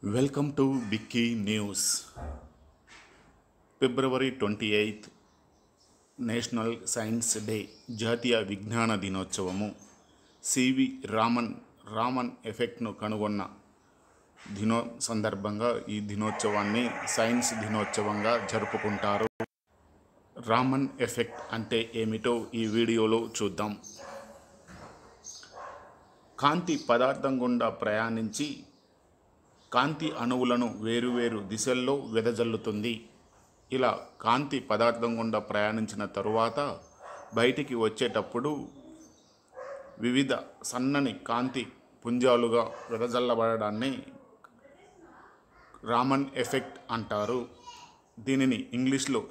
Welcome to బిక్కీ news. February 28 national science day, జాతీయ విజ్ఞాన దినోత్సవము. CV Raman ఎఫెక్ట్ను కనుగొన్న సందర్భంగా ఈ దినోత్సవాన్ని సైన్స్ దినోత్సవంగా జరుపుకుంటారు. రామన్ ఎఫెక్ట్ అంటే ఏమిటో ఈ వీడియోలో చూద్దాం. కాంతి పదార్థం గుండా ప్రయాణించి కాంతి అణువులను వేరువేరు దిశల్లో వెదజల్లుతుంది. ఇలా కాంతి పదార్థం గుండా ప్రయాణించిన తరువాత బయటికి వచ్చేటప్పుడు వివిధ సన్నని కాంతి పుంజాలుగా వెదజల్లబడడాన్ని రామన్ ఎఫెక్ట్ అంటారు. దీనిని ఇంగ్లీష్లో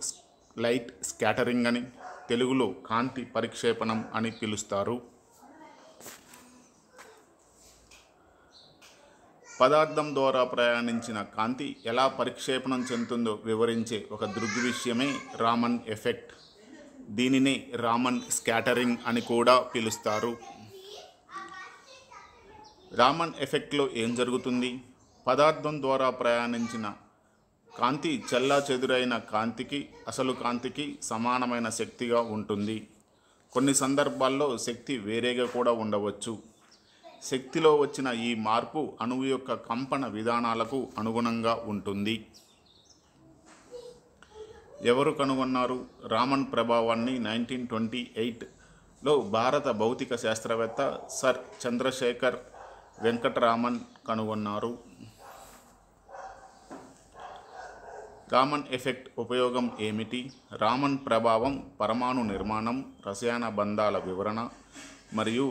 లైట్ స్కాటరింగ్ అని, తెలుగులో కాంతి పరిక్షేపణం అని పిలుస్తారు. పదార్థం ద్వారా ప్రయాణించిన కాంతి ఎలా పరిక్షేపణం చెందుతుందో వివరించే ఒక దృగ్విషయమే రామన్ ఎఫెక్ట్. దీనినే రామన్ స్కాటరింగ్ అని కూడా పిలుస్తారు. రామన్ ఎఫెక్ట్లో ఏం జరుగుతుంది? పదార్థం ద్వారా ప్రయాణించిన కాంతి చెల్లాచెదురైన కాంతికి, అసలు కాంతికి సమానమైన శక్తిగా ఉంటుంది. కొన్ని సందర్భాల్లో శక్తి వేరేగా కూడా ఉండవచ్చు. శక్తిలో వచ్చిన ఈ మార్పు అణువు యొక్క కంపన విధానాలకు అనుగుణంగా ఉంటుంది. ఎవరు కనుగొన్నారు రామన్ ప్రభావాన్ని? 1928లో భారత భౌతిక శాస్త్రవేత్త సర్ చంద్రశేఖర్ వెంకటరామన్ కనుగొన్నారు. రామన్ ఎఫెక్ట్ ఉపయోగం ఏమిటి? రామన్ ప్రభావం పరమాణు నిర్మాణం, రసాయన బంధాల వివరణ మరియు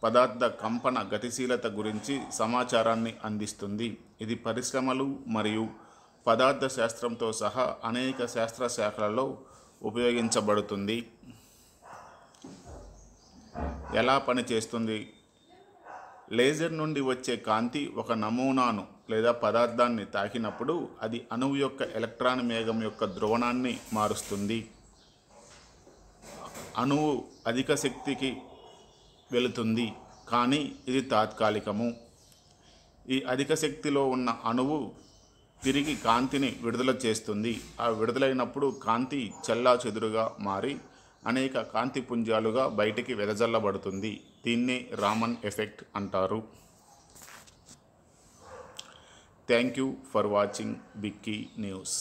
పదార్థ కంపన గతిశీలత గురించి సమాచారాన్ని అందిస్తుంది. ఇది పరిశ్రమలు మరియు పదార్థ శాస్త్రంతో సహా అనేక శాస్త్ర శాఖలలో ఉపయోగించబడుతుంది. ఎలా పనిచేస్తుంది? లేజర్ నుండి వచ్చే కాంతి ఒక నమూనాను లేదా పదార్థాన్ని తాకినప్పుడు అది అణువు యొక్క ఎలక్ట్రాన్ మేఘం యొక్క ధ్రువణాన్ని మారుస్తుంది. అణువు అధిక శక్తికి వెళుతుంది, కానీ ఇది తాత్కాలికము. ఈ అధిక శక్తిలో ఉన్న అణువు తిరిగి కాంతిని విడుదల చేస్తుంది. ఆ విడుదలైనప్పుడు కాంతి చెల్లాచెదురుగా మారి అనేక కాంతి పుంజాలుగా బయటికి వెదజల్లబడుతుంది. దీన్నే రామన్ ఎఫెక్ట్ అంటారు. Thank you for watching బిక్కీ news.